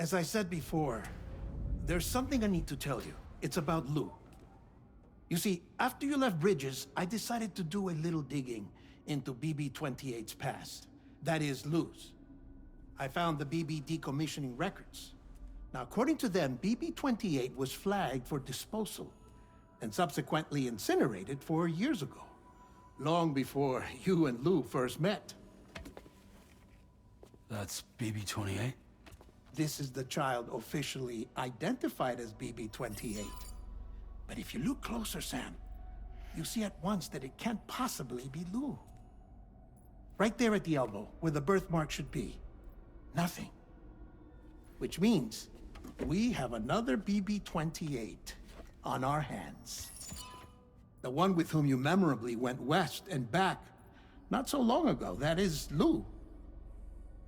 As I said before, there's something I need to tell you. It's about Lou. You see, after you left Bridges, I decided to do a little digging into BB-28's past. That is, Lou's. I found the BB decommissioning records. Now, according to them, BB-28 was flagged for disposal and subsequently incinerated 4 years ago, long before you and Lou first met. That's BB-28? This is the child officially identified as BB-28. But if you look closer, Sam, you see at once that it can't possibly be Lou. Right there at the elbow, where the birthmark should be. Nothing. Which means we have another BB-28 on our hands. The one with whom you memorably went west and back not so long ago, that is Lou.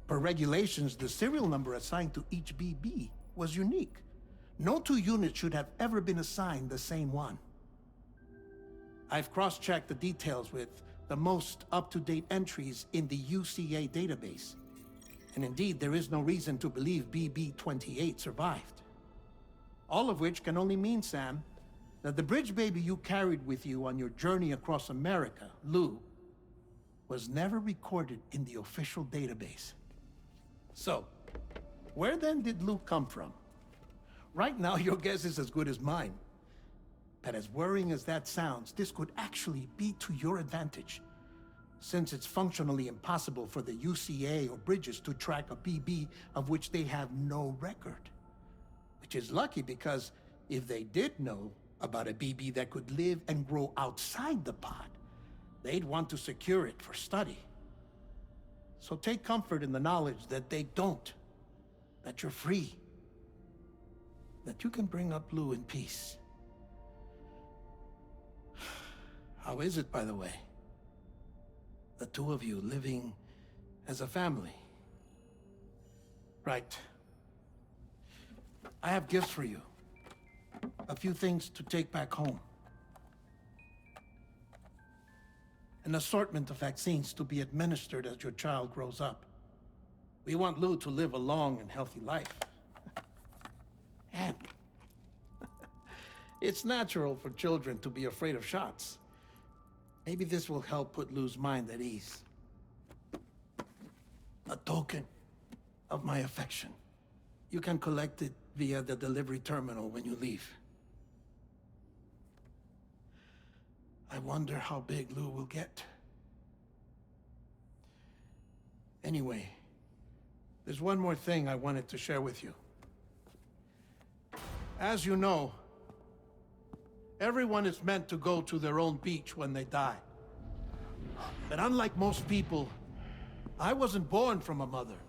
Per regulations, the serial number assigned to each BB was unique. No two units should have ever been assigned the same one. I've cross-checked the details with the most up-to-date entries in the UCA database. And indeed, there is no reason to believe BB-28 survived. All of which can only mean, Sam, that the bridge baby you carried with you on your journey across America, Lou, was never recorded in the official database. So, where then did Lou come from? Right now, your guess is as good as mine. But as worrying as that sounds, this could actually be to your advantage, since it's functionally impossible for the UCA or Bridges to track a BB of which they have no record. Which is lucky because if they did know about a BB that could live and grow outside the pod, they'd want to secure it for study. So take comfort in the knowledge that they don't, that you're free, that you can bring up Lou in peace. How is it, by the way? The two of you living as a family. Right. I have gifts for you. A few things to take back home. An assortment of vaccines to be administered as your child grows up. We want Lou to live a long and healthy life. And it's natural for children to be afraid of shots. Maybe this will help put Lou's mind at ease. A token of my affection. You can collect it via the delivery terminal when you leave. I wonder how big Lou will get. Anyway, there's one more thing I wanted to share with you. As you know, everyone is meant to go to their own beach when they die. But unlike most people, I wasn't born from a mother.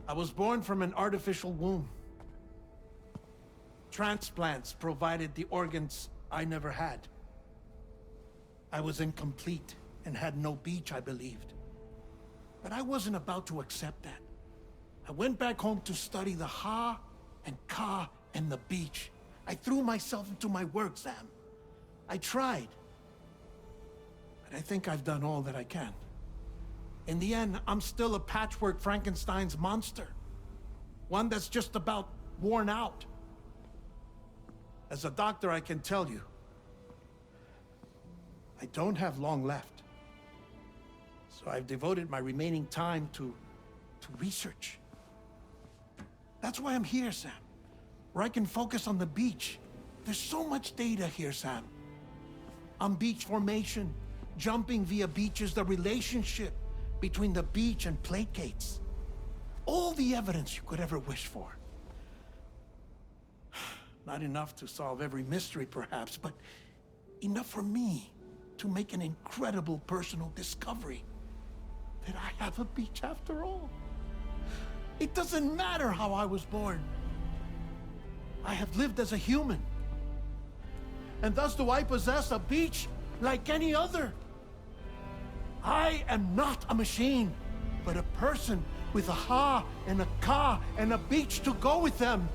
I was born from an artificial womb. Transplants provided the organs I never had. I was incomplete and had no beach, I believed. But I wasn't about to accept that. I went back home to study the Ha and Ka and the beach. I threw myself into my work, Sam. I tried. But I think I've done all that I can. In the end, I'm still a patchwork Frankenstein's monster. One that's just about worn out. As a doctor, I can tell you, I don't have long left. So I've devoted my remaining time to research. That's why I'm here, Sam. Where I can focus on the beach. There's so much data here, Sam. On beach formation, jumping via beaches, the relationship between the beach and placates. All the evidence you could ever wish for. Not enough to solve every mystery, perhaps, but enough for me to make an incredible personal discovery. That I have a beach after all. It doesn't matter how I was born. I have lived as a human. And thus do I possess a beach like any other. I am not a machine, but a person with a Ha and a Ka and a beach to go with them.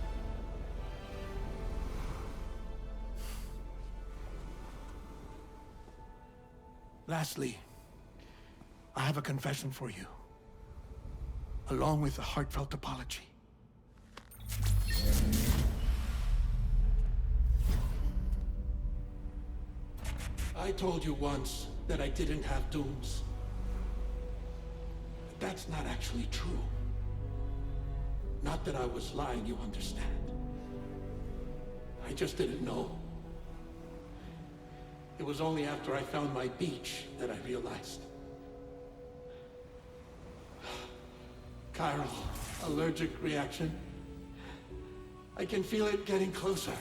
Lastly, I have a confession for you, along with a heartfelt apology. I told you once that I didn't have dooms. But that's not actually true. Not that I was lying, you understand. I just didn't know. It was only after I found my beach that I realized. Chiral, allergic reaction. I can feel it getting closer.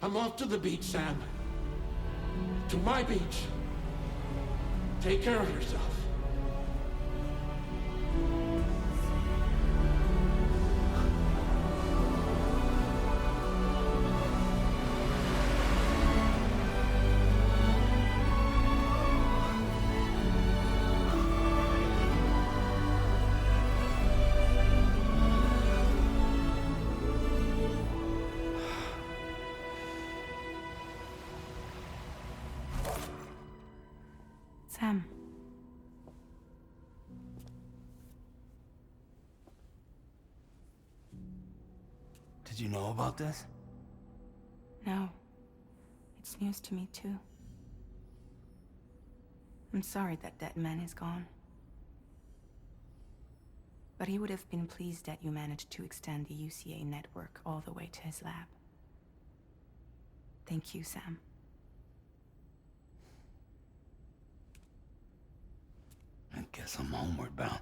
I'm off to the beach, Sam. To my beach. Take care of yourself. Sam. Did you know about this? No. It's news to me, too. I'm sorry that that man is gone. But he would have been pleased that you managed to extend the UCA network all the way to his lab. Thank you, Sam. I guess I'm homeward bound.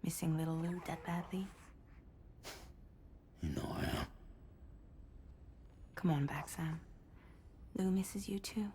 Missing little Lou that badly? You know I am. Come on back, Sam. Lou misses you too.